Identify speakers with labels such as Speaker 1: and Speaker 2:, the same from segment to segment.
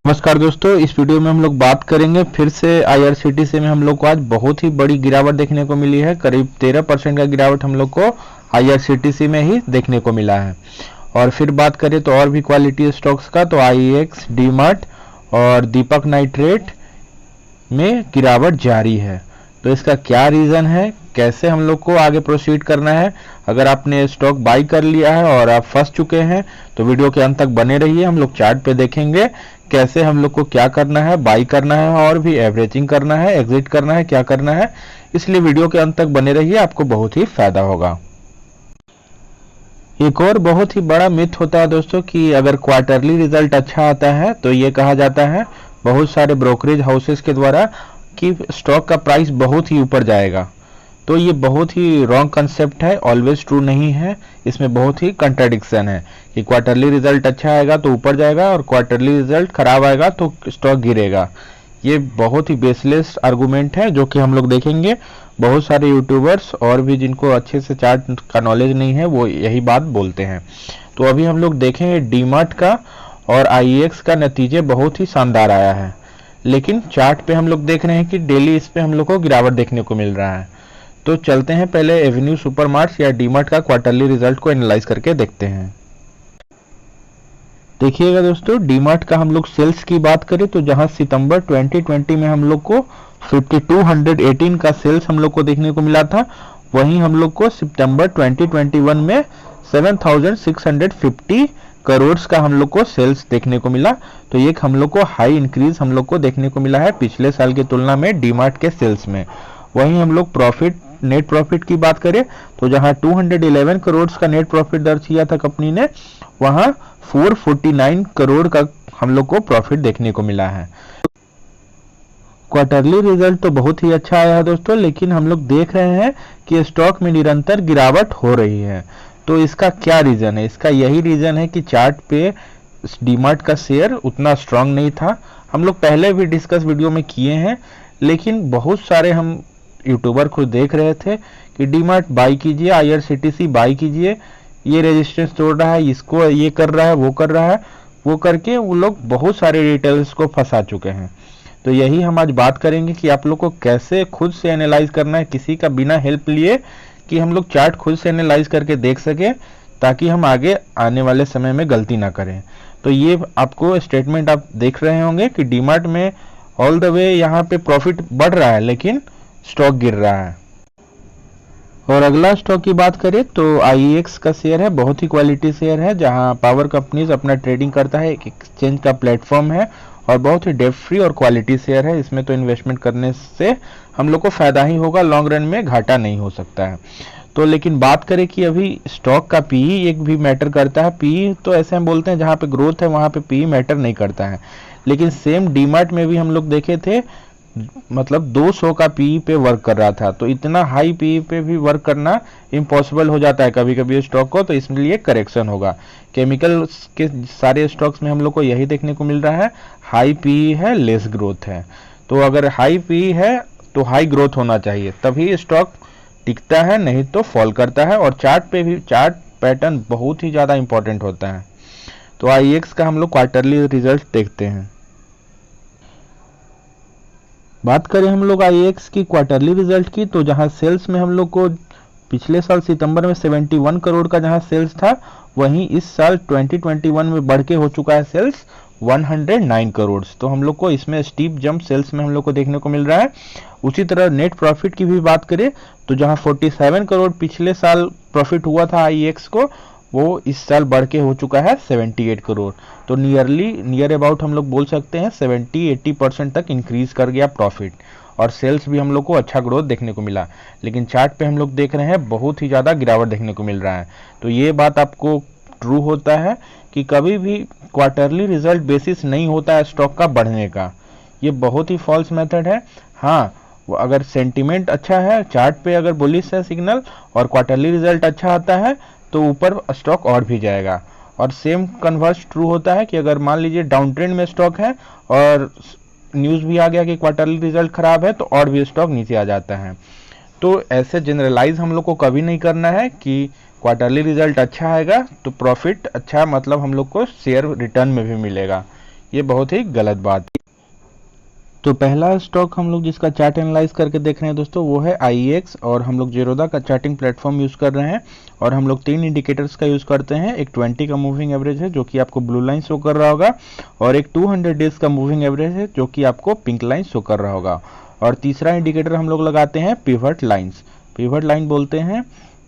Speaker 1: नमस्कार दोस्तों, इस वीडियो में हम लोग बात करेंगे फिर से आईआरसीटीसी में हम लोग को आज बहुत ही बड़ी गिरावट देखने को मिली है। करीब 13% का गिरावट हम लोग को आईआरसीटीसी में ही देखने को मिला है। और फिर बात करें तो और भी क्वालिटी स्टॉक्स का, तो आईएक्स, डीमार्ट और दीपक नाइट्रेट में गिरावट जारी है। तो इसका क्या रीज़न है, कैसे हम लोग को आगे प्रोसीड करना है। अगर आपने स्टॉक बाई कर लिया है और आप फंस चुके हैं तो वीडियो के अंत तक बने रहिए। हम लोग चार्ट पे देखेंगे कैसे हम लोग को क्या करना है, बाई करना है और भी एवरेजिंग करना है, एग्जिट करना है, क्या करना है। इसलिए वीडियो के अंत तक बने रहिए, आपको बहुत ही फायदा होगा। एक और बहुत ही बड़ा मिथ होता है दोस्तों कि अगर क्वार्टरली रिजल्ट अच्छा आता है तो ये कहा जाता है बहुत सारे ब्रोकरेज हाउसेस के द्वारा कि स्टॉक का प्राइस बहुत ही ऊपर जाएगा। तो ये बहुत ही रॉन्ग कंसेप्ट है, ऑलवेज ट्रू नहीं है। इसमें बहुत ही कंट्राडिक्शन है कि क्वार्टरली रिजल्ट अच्छा आएगा तो ऊपर जाएगा और क्वार्टरली रिजल्ट खराब आएगा तो स्टॉक गिरेगा। ये बहुत ही बेसलेस आर्गुमेंट है जो कि हम लोग देखेंगे। बहुत सारे यूट्यूबर्स और भी जिनको अच्छे से चार्ट का नॉलेज नहीं है वो यही बात बोलते हैं। तो अभी हम लोग देखेंगे डीमार्ट का और आईएक्स का नतीजे बहुत ही शानदार आया है, लेकिन चार्ट पे हम लोग देख रहे हैं कि डेली इस पे हम लोग को गिरावट देखने को मिल रहा है। तो चलते हैं पहले एवेन्यू सुपरमार्ट्स या डीमार्ट का क्वार्टरली रिजल्ट को एनालाइज करके देखते हैं। देखिएगा दोस्तों, डीमार्ट का हम लोग सेल्स की बात करें तो जहां सितंबर 2020 में हम लोग को 5218 का सेल्स हम लोग को देखने को मिला था, वहीं हम लोग को सितंबर 2021 में 7650 करोड़ का हम लोग को सेल्स देखने को मिला। तो ये हम लोग को हाई इंक्रीज हम लोग को देखने को मिला है पिछले साल की तुलना में डीमार्ट के सेल्स में। वहीं हम लोग प्रॉफिट, नेट प्रॉफिट की बात करें तो जहां 211 करोड़ का नेट प्रॉफिट दर्ज किया था कंपनी ने, वहां 449 करोड़ का हम लोग को प्रॉफिट देखने को मिला है। क्वार्टरली रिजल्ट तो बहुत ही अच्छा आया है दोस्तों, लेकिन हम लोग देख रहे हैं कि स्टॉक में निरंतर गिरावट हो रही है। तो इसका क्या रीजन है? इसका यही रीजन है कि चार्ट पे डीमार्ट का शेयर उतना स्ट्रांग नहीं था। हम लोग पहले भी डिस्कस वीडियो में किए हैं, लेकिन बहुत सारे हम यूट्यूबर खुद देख रहे थे कि डीमार्ट बाई कीजिए, आईआरसीटीसी बाई कीजिए, ये रेजिस्टेंस तोड़ रहा है, इसको ये कर रहा है, वो कर रहा है, वो करके वो लोग बहुत सारे रिटेलर्स को फंसा चुके हैं। तो यही हम आज बात करेंगे कि आप लोग को कैसे खुद से एनालाइज करना है, किसी का बिना हेल्प लिए, कि हम लोग चार्ट खुद से एनालाइज करके देख सके ताकि हम आगे आने वाले समय में गलती ना करें। तो ये आपको स्टेटमेंट आप देख रहे होंगे कि डीमार्ट में ऑल द वे यहाँ पे प्रॉफिट बढ़ रहा है लेकिन स्टॉक गिर रहा है। और अगला स्टॉक की बात करें तो आईएक्स का शेयर है, बहुत ही क्वालिटी शेयर है, जहां पावर कंपनीज अपना ट्रेडिंग करता है, एक एक्सचेंज का प्लेटफॉर्म है और बहुत ही डेप्थ फ्री और क्वालिटी शेयर है। इसमें तो इन्वेस्टमेंट करने से हम लोग को फायदा ही होगा, लॉन्ग रन में घाटा नहीं हो सकता है। तो लेकिन बात करें कि अभी स्टॉक का पीई एक भी मैटर करता है। पीई तो ऐसे हम बोलते हैं जहां पे ग्रोथ है वहां पे पीई मैटर नहीं करता है, लेकिन सेम डीमार्ट में भी हम लोग देखे थे, मतलब 200 का पीई पे वर्क कर रहा था। तो इतना हाई पीई पे भी वर्क करना इम्पॉसिबल हो जाता है कभी कभी स्टॉक को, तो इसलिए करेक्शन होगा। केमिकल के सारे स्टॉक्स में हम लोग को यही देखने को मिल रहा है, हाई पीई है, लेस ग्रोथ है। तो अगर हाई पीई है तो हाई ग्रोथ होना चाहिए, तभी स्टॉक टिकता है, नहीं तो फॉल करता है। और चार्ट पे भी चार्ट पैटर्न बहुत ही ज़्यादा इंपॉर्टेंट होता है। तो आईएक्स का हम लोग क्वार्टरली रिजल्ट देखते हैं। बात करें हम लोग आईएक्स की क्वार्टरली रिजल्ट की, तो जहां सेल्स में हम लोग को पिछले साल सितंबर में 71 करोड़ का जहां सेल्स था, वहीं इस साल 2021 में बढ़ के हो चुका है सेल्स 109 करोड़। तो हम लोग को इसमें स्टीप जंप सेल्स में हम लोग को देखने को मिल रहा है। उसी तरह नेट प्रॉफिट की भी बात करें तो जहां 47 करोड़ पिछले साल प्रॉफिट हुआ था आईएक्स को, वो इस साल बढ़ के हो चुका है 78 करोड़। तो नियर अबाउट हम लोग बोल सकते हैं 70-80% तक इंक्रीज कर गया प्रॉफिट, और सेल्स भी हम लोग को अच्छा ग्रोथ देखने को मिला। लेकिन चार्ट पे हम लोग देख रहे हैं बहुत ही ज़्यादा गिरावट देखने को मिल रहा है। तो ये बात आपको ट्रू होता है कि कभी भी क्वार्टरली रिजल्ट बेसिस नहीं होता है स्टॉक का बढ़ने का, ये बहुत ही फॉल्स मेथड है। हाँ, अगर सेंटीमेंट अच्छा है, चार्ट पे अगर बुलिश है सिग्नल और क्वार्टरली रिजल्ट अच्छा आता है तो ऊपर स्टॉक और भी जाएगा। और सेम कन्वर्स ट्रू होता है कि अगर मान लीजिए डाउन ट्रेंड में स्टॉक है और न्यूज़ भी आ गया कि क्वार्टरली रिजल्ट खराब है, तो और भी स्टॉक नीचे आ जाता है। तो ऐसे जनरलाइज हम लोग को कभी नहीं करना है कि क्वार्टरली रिजल्ट अच्छा आएगा तो प्रॉफिट अच्छा, मतलब हम लोग को शेयर रिटर्न में भी मिलेगा। ये बहुत ही गलत बात। तो पहला स्टॉक हम लोग जिसका चार्ट एनालाइज करके देख रहे हैं दोस्तों वो है IEX, और हम लोग जेरोदा का चार्टिंग प्लेटफॉर्म यूज़ कर रहे हैं। और हम लोग 3 इंडिकेटर्स का यूज़ करते हैं। एक 20 का मूविंग एवरेज है जो कि आपको ब्लू लाइन शो कर रहा होगा, और एक 200 डेज का मूविंग एवरेज है जो कि आपको पिंक लाइन शो कर रहा होगा। और तीसरा इंडिकेटर हम लोग लगाते हैं पिवट लाइन्स। पिवट लाइन बोलते हैं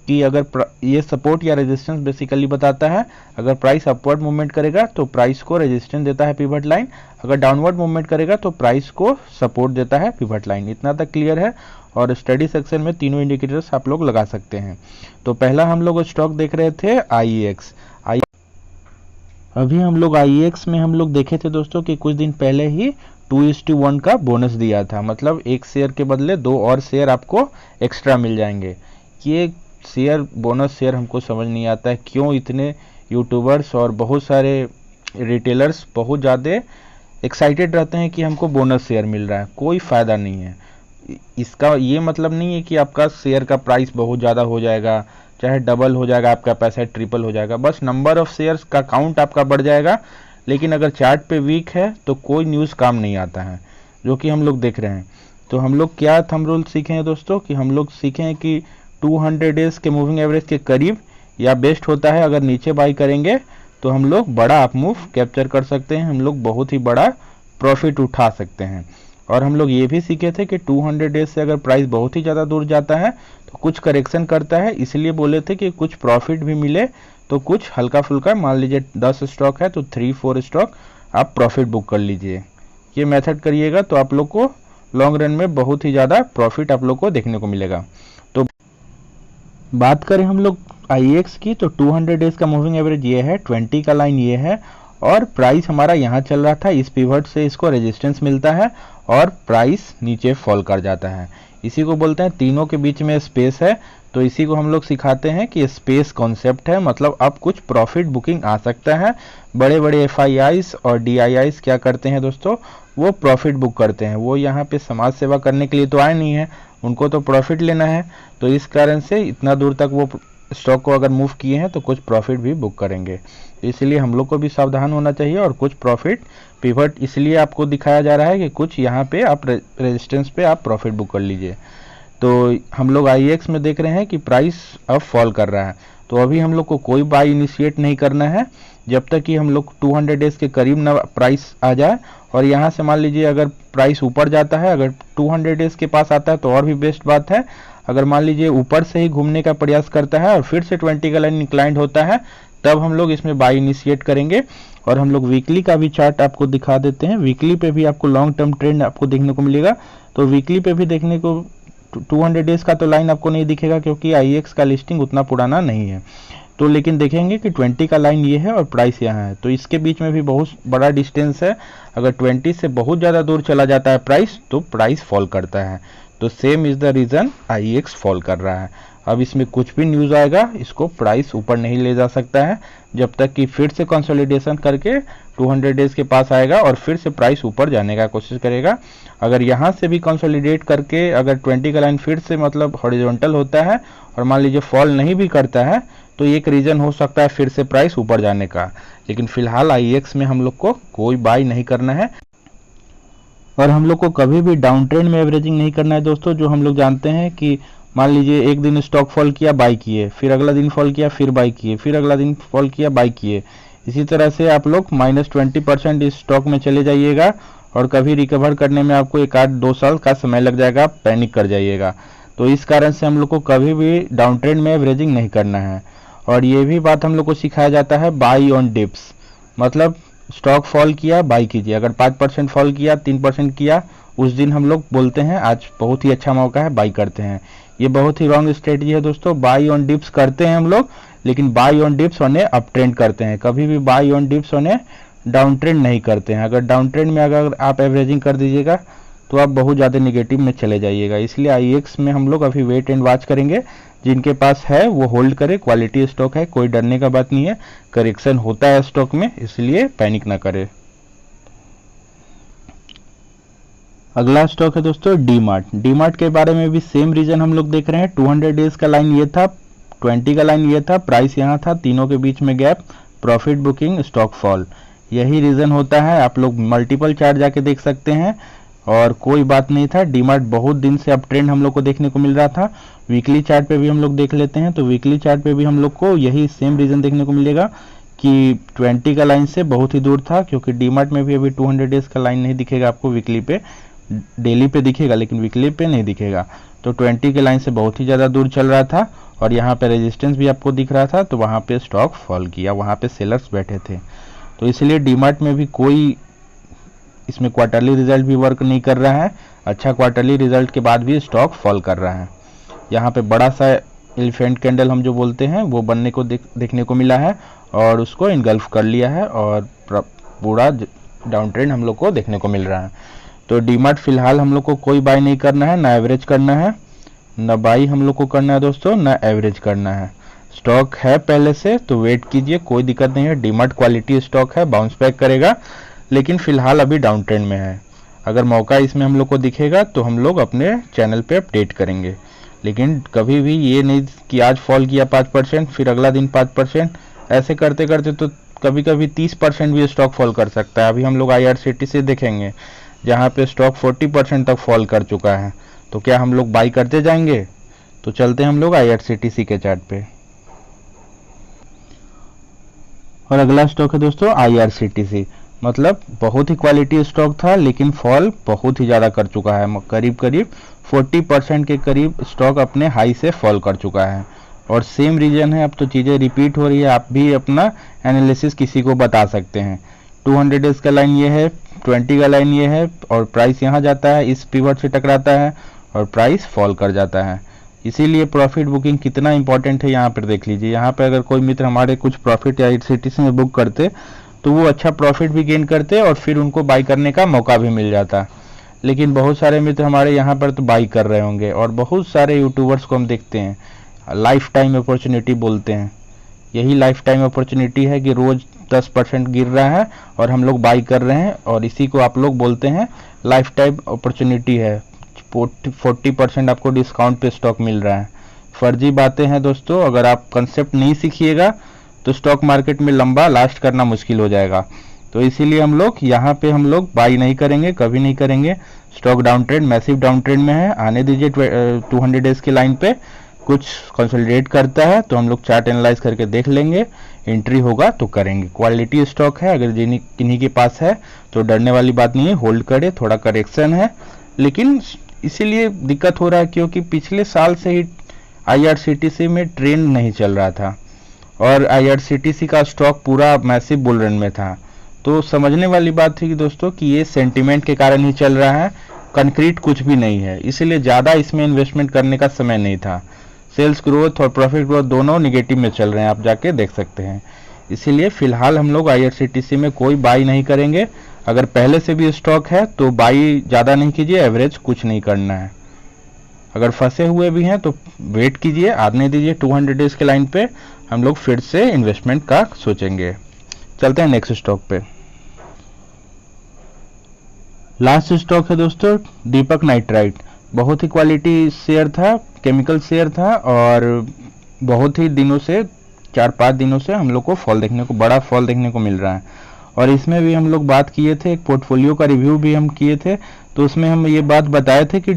Speaker 1: कि अगर ये सपोर्ट या रेजिस्टेंस बेसिकली बताता है। अगर प्राइस अपवर्ड मूवमेंट करेगा तो प्राइस को रेजिस्टेंस देता है पिवट लाइन, अगर डाउनवर्ड मूवमेंट करेगा तो प्राइस को सपोर्ट देता है पिवट लाइन। इतना तक क्लियर है। और स्टडी सेक्शन में तीनों इंडिकेटर्स आप लोग लगा सकते हैं। तो पहला हम लोग स्टॉक देख रहे थे IEX। अभी हम लोग IEX में हम लोग देखे थे दोस्तों कि कुछ दिन पहले ही 2:1 का बोनस दिया था, मतलब एक शेयर के बदले 2 और शेयर आपको एक्स्ट्रा मिल जाएंगे। ये शेयर बोनस शेयर हमको समझ नहीं आता है क्यों इतने यूट्यूबर्स और बहुत सारे रिटेलर्स बहुत ज़्यादा एक्साइटेड रहते हैं कि हमको बोनस शेयर मिल रहा है। कोई फ़ायदा नहीं है इसका। ये मतलब नहीं है कि आपका शेयर का प्राइस बहुत ज़्यादा हो जाएगा, चाहे डबल हो जाएगा आपका पैसा, ट्रिपल हो जाएगा। बस नंबर ऑफ शेयर्स का काउंट आपका बढ़ जाएगा, लेकिन अगर चार्ट पे वीक है तो कोई न्यूज़ काम नहीं आता है, जो कि हम लोग देख रहे हैं। तो हम लोग क्या थंब रूल सीखे हैं दोस्तों कि हम लोग सीखे हैं कि 200 डेज के मूविंग एवरेज के करीब या बेस्ट होता है अगर नीचे बाई करेंगे तो हम लोग बड़ा अप मूव कैप्चर कर सकते हैं, हम लोग बहुत ही बड़ा प्रॉफिट उठा सकते हैं। और हम लोग ये भी सीखे थे कि 200 डेज से अगर प्राइस बहुत ही ज़्यादा दूर जाता है तो कुछ करेक्शन करता है, इसलिए बोले थे कि कुछ प्रॉफिट भी मिले तो कुछ हल्का फुल्का, मान लीजिए 10 स्टॉक है तो 3-4 स्टॉक आप प्रॉफिट बुक कर लीजिए। ये मेथड करिएगा तो आप लोग को लॉन्ग रन में बहुत ही ज़्यादा प्रॉफिट आप लोग को देखने को मिलेगा। तो बात करें हम लोग IEX की तो 200 डेज का मूविंग एवरेज ये है, 20 का लाइन ये है, और प्राइस हमारा यहाँ चल रहा था। इस पिवट से इसको रेजिस्टेंस मिलता है और प्राइस नीचे फॉल कर जाता है। इसी को बोलते हैं तीनों के बीच में स्पेस है। तो इसी को हम लोग सिखाते हैं कि स्पेस कॉन्सेप्ट है, मतलब अब कुछ प्रॉफिट बुकिंग आ सकता है। बड़े बड़े FIIs और DIIs क्या करते हैं दोस्तों, वो प्रॉफिट बुक करते हैं। वो यहाँ पे समाज सेवा करने के लिए तो आए नहीं है, उनको तो प्रॉफिट लेना है। तो इस कारण से इतना दूर तक वो स्टॉक को अगर मूव किए हैं तो कुछ प्रॉफिट भी बुक करेंगे। इसलिए हम लोग को भी सावधान होना चाहिए और कुछ प्रॉफिट पिवट इसलिए आपको दिखाया जा रहा है कि कुछ यहाँ पे आप रेजिस्टेंस पे आप प्रॉफिट बुक कर लीजिए। तो हम लोग IEX में देख रहे हैं कि प्राइस अब फॉल कर रहा है, तो अभी हम लोग को कोई बाय इनिशिएट नहीं करना है जब तक कि हम लोग 200 डेज के करीब ना प्राइस आ जाए। और यहाँ से मान लीजिए अगर प्राइस ऊपर जाता है, अगर 200 डेज के पास आता है तो और भी बेस्ट बात है। अगर मान लीजिए ऊपर से ही घूमने का प्रयास करता है और फिर से 20 का लाइन इंक्लाइंड होता है, तब हम लोग इसमें बाय इनिशिएट करेंगे। और हम लोग वीकली का भी चार्ट आपको दिखा देते हैं। वीकली पे भी आपको लॉन्ग टर्म ट्रेंड आपको देखने को मिलेगा। तो वीकली पे भी देखने को 200 डेज का तो लाइन आपको नहीं दिखेगा क्योंकि IEX का लिस्टिंग उतना पुराना नहीं है। तो लेकिन देखेंगे कि 20 का लाइन ये है और प्राइस यहाँ है, तो इसके बीच में भी बहुत बड़ा डिस्टेंस है। अगर 20 से बहुत ज़्यादा दूर चला जाता है प्राइस तो प्राइस फॉल करता है। तो same is the reason IEX fall कर रहा है। अब इसमें कुछ भी न्यूज़ आएगा इसको प्राइस ऊपर नहीं ले जा सकता है जब तक कि फिर से कंसोलिडेशन करके 200 डेज के पास आएगा और फिर से प्राइस ऊपर जाने का कोशिश करेगा। अगर यहाँ से भी कंसोलिडेट करके अगर 20 का लाइन फिर से मतलब हॉरिजॉन्टल होता है और मान लीजिए फॉल नहीं भी करता है तो एक रीज़न हो सकता है फिर से प्राइस ऊपर जाने का। लेकिन फिलहाल IEX में हम लोग को कोई बाय नहीं करना है और हम लोग को कभी भी डाउन ट्रेंड में एवरेजिंग नहीं करना है दोस्तों। जो हम लोग जानते हैं कि मान लीजिए एक दिन स्टॉक फॉल किया बाई किए, फिर अगला दिन फॉल किया फिर बाई किए, फिर अगला दिन फॉल किया बाई किए। इसी तरह से आप लोग -20% इस स्टॉक में चले जाइएगा और कभी रिकवर करने में आपको 1-2 साल का समय लग जाएगा, आप पैनिक कर जाइएगा। तो इस कारण से हम लोग को कभी भी डाउन ट्रेंड में एवरेजिंग नहीं करना है। और ये भी बात हम लोग को सिखाया जाता है बाई ऑन डिप्स, मतलब स्टॉक फॉल किया बाई कीजिए। अगर 5% फॉल किया 3% किया उस दिन हम लोग बोलते हैं आज बहुत ही अच्छा मौका है बाई करते हैं। ये बहुत ही रॉन्ग स्ट्रेटजी है दोस्तों। बाई ऑन डिप्स करते हैं हम लोग, लेकिन by on dips on up trend करते हैं, कभी भी by on dips on down trend नहीं करते हैं। अगर डाउन ट्रेंड में अगर आप एवरेजिंग कर दीजिएगा तो आप बहुत ज़्यादा निगेटिव में चले जाइएगा। इसलिए IEX में हम लोग अभी वेट एंड वॉच करेंगे। जिनके पास है वो होल्ड करे, क्वालिटी स्टॉक है, कोई डरने का बात नहीं है। करेक्शन होता है स्टॉक में, इसलिए पैनिक ना करे। अगला स्टॉक है दोस्तों डीमार्ट। डीमार्ट के बारे में भी सेम रीजन हम लोग देख रहे हैं। 200 डेज का लाइन ये था, 20 का लाइन ये था, प्राइस यहाँ था, तीनों के बीच में gap, profit booking, stock fall. यही रीज़न होता है। आप लोग मल्टीपल चार्ट जाके देख सकते हैं और कोई बात नहीं था। डीमार्ट बहुत दिन से अप ट्रेंड हम लोग को देखने को मिल रहा था। वीकली चार्ट पे भी हम लोग देख लेते हैं, तो वीकली चार्ट पे भी हम लोग को यही सेम रीज़न देखने को मिलेगा कि 20 का लाइन से बहुत ही दूर था, क्योंकि डीमार्ट में भी अभी 200 डेज का लाइन नहीं दिखेगा आपको वीकली पे, डेली पे दिखेगा लेकिन वीकली पे नहीं दिखेगा। तो 20 के लाइन से बहुत ही ज़्यादा दूर चल रहा था और यहाँ पे रेजिस्टेंस भी आपको दिख रहा था, तो वहाँ पे स्टॉक फॉल किया, वहाँ पे सेलर्स बैठे थे। तो इसलिए डीमार्ट में भी कोई इसमें क्वार्टरली रिजल्ट भी वर्क नहीं कर रहा है। अच्छा क्वार्टरली रिजल्ट के बाद भी स्टॉक फॉल कर रहा है। यहाँ पे बड़ा सा एलिफेंट कैंडल हम जो बोलते हैं वो बनने को देखने को मिला है और उसको इनगल्फ कर लिया है और पूरा डाउन ट्रेंड हम लोग को देखने को मिल रहा है। तो डीमार्ट फिलहाल हम लोग को कोई बाय नहीं करना है, ना एवरेज करना है, ना बाई हम लोग को करना है दोस्तों, ना एवरेज करना है। स्टॉक है पहले से तो वेट कीजिए, कोई दिक्कत नहीं है। डीमार्ट क्वालिटी स्टॉक है, बाउंस बैक करेगा, लेकिन फिलहाल अभी डाउन ट्रेंड में है। अगर मौका इसमें हम लोग को दिखेगा तो हम लोग अपने चैनल पे अपडेट करेंगे, लेकिन कभी भी ये नहीं कि आज फॉल किया 5% फिर अगला दिन 5%, ऐसे करते करते तो कभी कभी 30% भी स्टॉक फॉल कर सकता है। अभी हम लोग IRCTC से देखेंगे जहाँ पे स्टॉक 40% तक फॉल कर चुका है, तो क्या हम लोग बाई करते जाएंगे? तो चलते हैं हम लोग IRCTC के चार्ट पे। और अगला स्टॉक है दोस्तों IRCTC, मतलब बहुत ही क्वालिटी स्टॉक था लेकिन फॉल बहुत ही ज़्यादा कर चुका है। करीब करीब 40% के करीब स्टॉक अपने हाई से फॉल कर चुका है और सेम रीजन है। अब तो चीज़ें रिपीट हो रही है, आप भी अपना एनालिसिस किसी को बता सकते हैं। 200 डेज का लाइन ये है, 20 का लाइन ये है और प्राइस यहाँ जाता है, इस पिवट से टकराता है और प्राइस फॉल कर जाता है। इसीलिए प्रॉफिट बुकिंग कितना इंपॉर्टेंट है यहाँ पर देख लीजिए। यहाँ पर अगर कोई मित्र हमारे कुछ प्रॉफिट या IRCTC में बुक करते तो वो अच्छा प्रॉफिट भी गेन करते और फिर उनको बाई करने का मौका भी मिल जाता। लेकिन बहुत सारे मित्र हमारे यहाँ पर तो बाई कर रहे होंगे और बहुत सारे यूट्यूबर्स को हम देखते हैं लाइफ टाइम अपॉर्चुनिटी बोलते हैं। यही लाइफ टाइम अपॉर्चुनिटी है कि रोज 10% गिर रहा है और हम लोग बाई कर रहे हैं और इसी को आप लोग बोलते हैं लाइफ टाइम अपॉर्चुनिटी है। 40% आपको डिस्काउंट पे स्टॉक मिल रहा है। फर्जी बातें हैं दोस्तों, अगर आप कंसेप्ट नहीं सीखिएगा तो स्टॉक मार्केट में लंबा लास्ट करना मुश्किल हो जाएगा। तो इसीलिए हम लोग यहाँ पे हम लोग बाई नहीं करेंगे, कभी नहीं करेंगे। Stock down trend, massive down trend में है, आने दीजिए 200 डेज की लाइन पे। कुछ कंसोलिडेट करता है तो हम लोग चार्ट एनालाइज करके देख लेंगे, एंट्री होगा तो करेंगे। क्वालिटी स्टॉक है, अगर किन्हीं के पास है तो डरने वाली बात नहीं है, होल्ड करे। थोड़ा करेक्शन है लेकिन इसीलिए दिक्कत हो रहा है क्योंकि पिछले साल से ही IRCTC में ट्रेंड नहीं चल रहा था और IRCTC का स्टॉक पूरा मैसिव बुल रन में था। तो समझने वाली बात थी कि दोस्तों कि ये सेंटिमेंट के कारण ही चल रहा है, कंक्रीट कुछ भी नहीं है, इसलिए ज़्यादा इसमें इन्वेस्टमेंट करने का समय नहीं था। सेल्स ग्रोथ और प्रॉफिट ग्रोथ दोनों निगेटिव में चल रहे हैं, आप जाके देख सकते हैं। इसीलिए फिलहाल हम लोग IRCTC में कोई बाई नहीं करेंगे। अगर पहले से भी स्टॉक है तो बाई ज़्यादा नहीं कीजिए, एवरेज कुछ नहीं करना है। अगर फंसे हुए भी हैं तो वेट कीजिए, आने दीजिए 200 डेज के लाइन पे, हम लोग फिर से इन्वेस्टमेंट का सोचेंगे। चलते हैं नेक्स्ट स्टॉक पे। लास्ट स्टॉक है दोस्तों दीपक नाइट्राइट। बहुत ही क्वालिटी शेयर था, केमिकल शेयर था और बहुत ही दिनों से 4-5 दिनों से हम लोग को बड़ा फॉल देखने को मिल रहा है। और इसमें भी हम लोग बात किए थे, एक पोर्टफोलियो का रिव्यू भी हम किए थे, तो उसमें हम ये बात बताए थे कि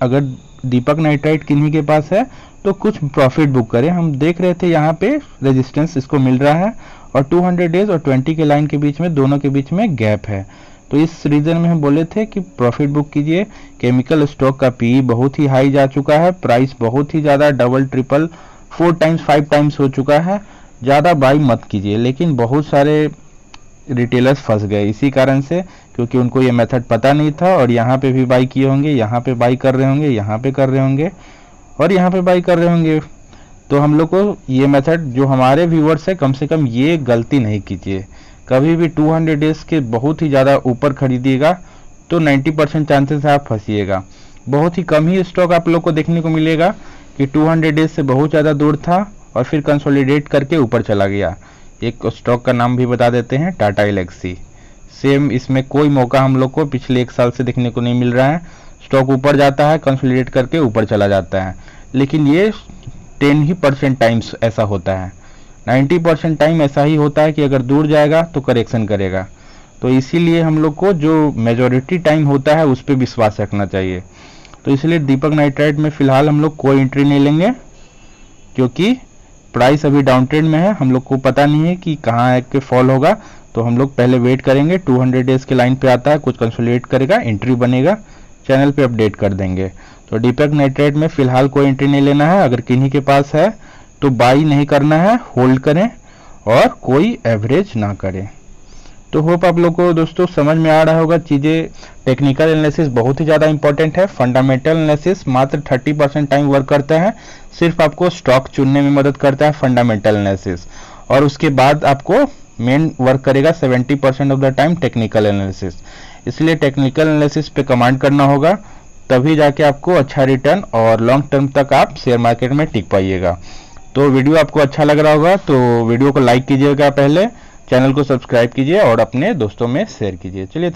Speaker 1: अगर दीपक नाइट्राइट किन्हीं के पास है तो कुछ प्रॉफिट बुक करें। हम देख रहे थे यहाँ पे रेजिस्टेंस इसको मिल रहा है और 200 डेज और 20 के लाइन के बीच में, दोनों के बीच में गैप है। तो इस रीजन में हम बोले थे कि प्रॉफिट बुक कीजिए। केमिकल स्टॉक का PE बहुत ही हाई जा चुका है, प्राइस बहुत ही ज़्यादा डबल ट्रिपल 4 टाइम्स 5 टाइम्स हो चुका है। ज़्यादा बाई मत कीजिए, लेकिन बहुत सारे रिटेलर्स फंस गए इसी कारण से, क्योंकि उनको ये मेथड पता नहीं था और यहाँ पे भी बाई किए होंगे, यहाँ पे बाई कर रहे होंगे, यहाँ पे कर रहे होंगे और यहाँ पे बाई कर रहे होंगे। तो हम लोग को ये मेथड, जो हमारे व्यूअर्स है, कम से कम ये गलती नहीं कीजिए। कभी भी 200 डेज के बहुत ही ज़्यादा ऊपर खरीदिएगा तो 90% चांसेस है आप फंसिएगा। बहुत ही कम ही स्टॉक आप लोग को देखने को मिलेगा कि 200 डेज से बहुत ज़्यादा दूर था और फिर कंसोलिडेट करके ऊपर चला गया। एक स्टॉक का नाम भी बता देते हैं, टाटा एलेक्सी। सेम इसमें कोई मौका हम लोग को पिछले 1 साल से देखने को नहीं मिल रहा है। स्टॉक ऊपर जाता है, कंसोलिडेट करके ऊपर चला जाता है, लेकिन ये 10% टाइम्स ऐसा होता है। 90% टाइम ऐसा ही होता है कि अगर दूर जाएगा तो करेक्शन करेगा। तो इसीलिए हम लोग को जो मेजॉरिटी टाइम होता है उस पर विश्वास रखना चाहिए। तो इसलिए दीपक नाइट्राइट में फिलहाल हम लोग कोई एंट्री नहीं लेंगे, क्योंकि प्राइस अभी डाउन ट्रेंड में है, हम लोग को पता नहीं है कि कहाँ है कि फॉल होगा। तो हम लोग पहले वेट करेंगे, 200 डेज के लाइन पे आता है, कुछ कंसोलिडेट करेगा, एंट्री बनेगा, चैनल पे अपडेट कर देंगे। तो दीपक नाइट्राइट में फिलहाल कोई एंट्री नहीं लेना है। अगर किन्हीं के पास है तो बाई नहीं करना है, होल्ड करें और कोई एवरेज ना करें। तो होप आप लोग को दोस्तों समझ में आ रहा होगा चीज़ें। टेक्निकल एनालिसिस बहुत ही ज़्यादा इंपॉर्टेंट है। फंडामेंटल एनालिसिस मात्र 30% टाइम वर्क करता है, सिर्फ आपको स्टॉक चुनने में मदद करता है फंडामेंटल एनालिसिस, और उसके बाद आपको मेन वर्क करेगा 70% of the time technical analysis. इसलिए टेक्निकल एनालिसिस पे कमांड करना होगा, तभी जाके आपको अच्छा रिटर्न और लॉन्ग टर्म तक आप शेयर मार्केट में टिक पाइएगा। तो वीडियो आपको अच्छा लग रहा होगा तो वीडियो को लाइक कीजिएगा, पहले चैनल को सब्सक्राइब कीजिए और अपने दोस्तों में शेयर कीजिए। चलिए।